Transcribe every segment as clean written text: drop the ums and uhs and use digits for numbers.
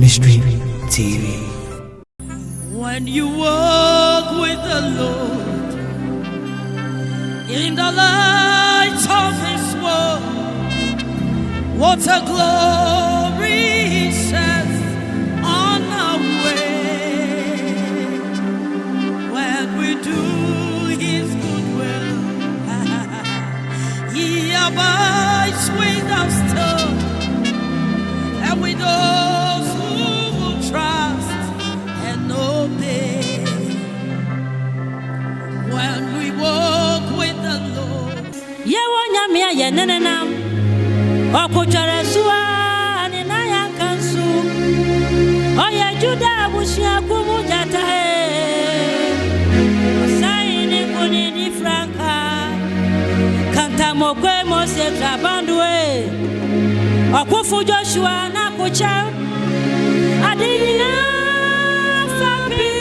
Ministry TV. When you walk with the Lord in the light of His word, what a glory He sheds on our way. When we do His good will, He abides with us still, and with those who will trust and obey. When we walk with the Lord. Yewonyamia yenenenam okucharesua ni naya kansu oye juda bushia kumujata osaini kunini franka kanta mokwe mose trabandwe okufu Joshua na kucha adina fabi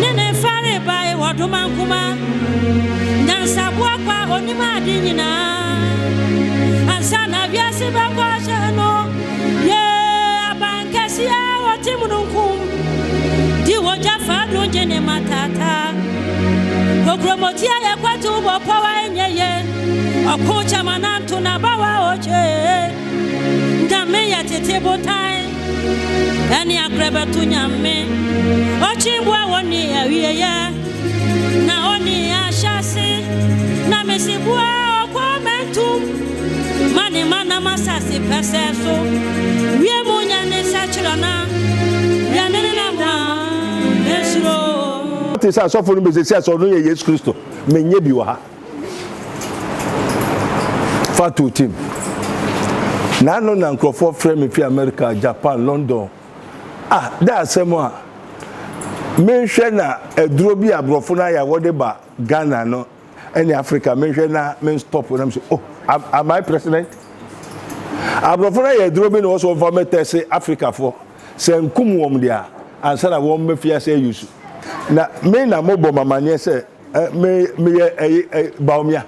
nene fare bai wadumankuma nyansabwa kwa onima adina ansana biasi bakwa shano ye abankesia otimununkum di woja fadu njene matata kokromotia ya kwatu bopawa enyeye okucha manantu na bawa oche ndame ya tetebo tai ani akrebetu nyame ochimbwa woni awiye na oni ashasi na mesibua okomentum mani mana masasi peseso wie munya ne sachirana ya nene na mwa esro tisa so fonu bezesi aso no ye Yesu Kristo menye bi wa ha fatu team na no na nkrofo frame fi America, Japan, London da asemo a menhwe na eduro bi abrofo na ya wode ba Ghana no any Africa menhwe na men stop when am say oh am I president abrofo na ya eduro bi no so for metese Africa for se nkum wom dia ansa na wom mafia se yusu na me na mobo mamanye se me baomia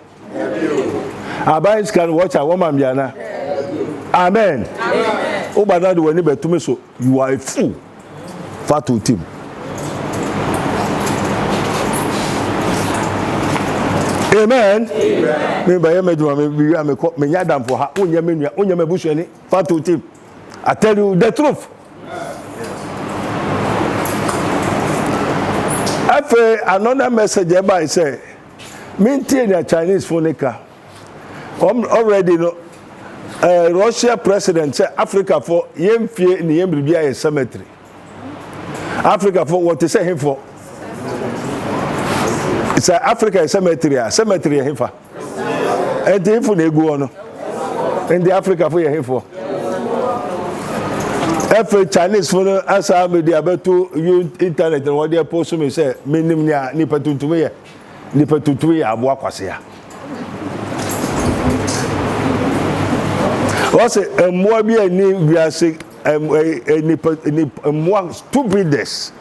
abai scan watch a woman biana amen obada de woni betume so you are a fool fatu team amen me ba yeme duma me biya me nyadam for ha onya menua onya mabusuani fatu team I tell you the truth. After another message by say maintain a Chinese phonica already no Russia president say Africa for yemfie ni yembribia ye cemetery Africa for what to say him for it's Africa is cemetery him for and the info na egu ono in the Africa for him for every Chinese phone asa me dia beto internet and what they post me say minim nia nipa tuntum ye abo akwase ya what's a more be any we are saying more stupidest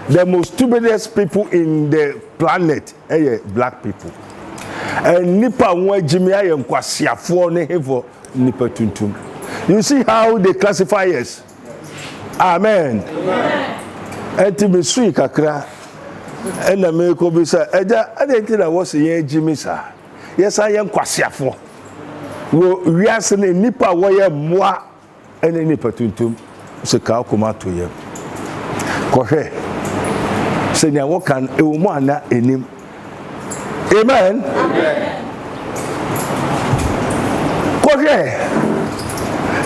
the most stupidest people in the planet black people and nipa won jimi ayen kwasiafo ne hefo nipa tuntum you see how they classify us. Amen. Enti me sui kakra ena me ko bi sa eja adenti na wo se yen jimi sa yesa yen kwasiafo wo wiase ne nipa wo ye moa ene nipa tuntum se ka akoma to ye ko hwe se nya wo kan e wo mu ana enim amen ko hwe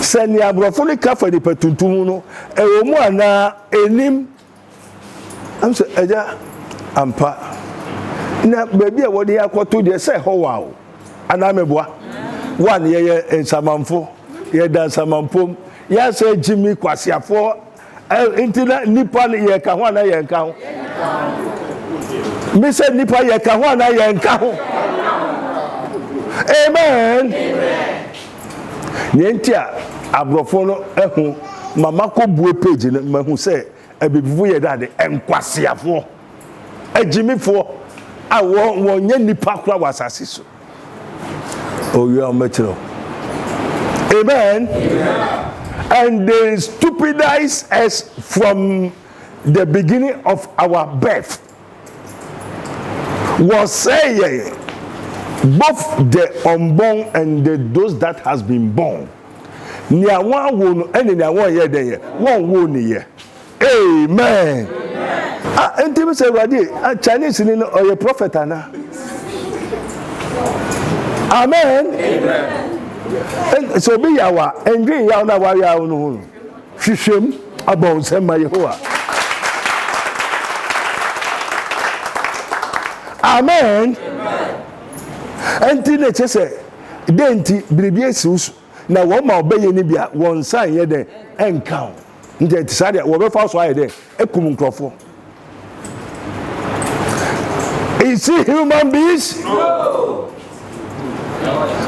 seni abrofo ni kafa ni patuntum no ewo mu ana enim am se eja ampa na baby e wode yakoto de se ho wa ana meboa one ye ensamamfo ye dansamampom ya se jimi kwasiafo intina nipa ye ka ho ana ye nka ho mi se nipa ye ka ho ana ye nka ho amen nyentia abrofo no ehu mama ko bue page na mahu se ebibivu ye dade enkwasiafo ejimifo awo wonye nipa kura wasase so oyo amachiro amen And they stupidize us from the beginning of our birth. Was saying both the unborn and those that has been born. Nia one won and nia one ye dey one won ye. Amen. Ah, enti say ready. Chinese ni or a prophet ana. Amen. Amen. So be yawa enwi yaw na wa yaw no. Hwehwem abon sema Yehowa. Amen. Enti na che say denti biribi esiusu na wo ma obeye ni bia won san ye den enka. Nje ti sade wo be fa so aye den ekum nkrofo. Is he human beings? No.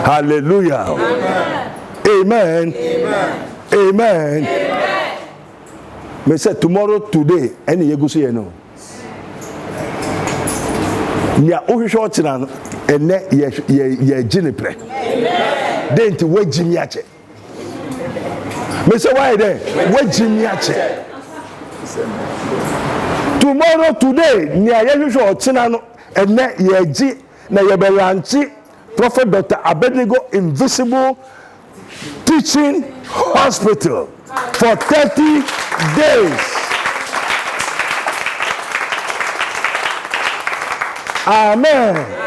Hallelujah. Amen. Amen. Amen. Amen. Me say tomorrow today any you go see no. Nia ohwehwe otina no ene ye ginepre. Amen. Dent we jimi ache. Me say why there? We jimi ache. Tomorrow today nia ye hwehwe otina no ene ye gi na ye be ranchi Prophet Dr. Abednego Invincible Teaching Hospital for 30 days. Amen.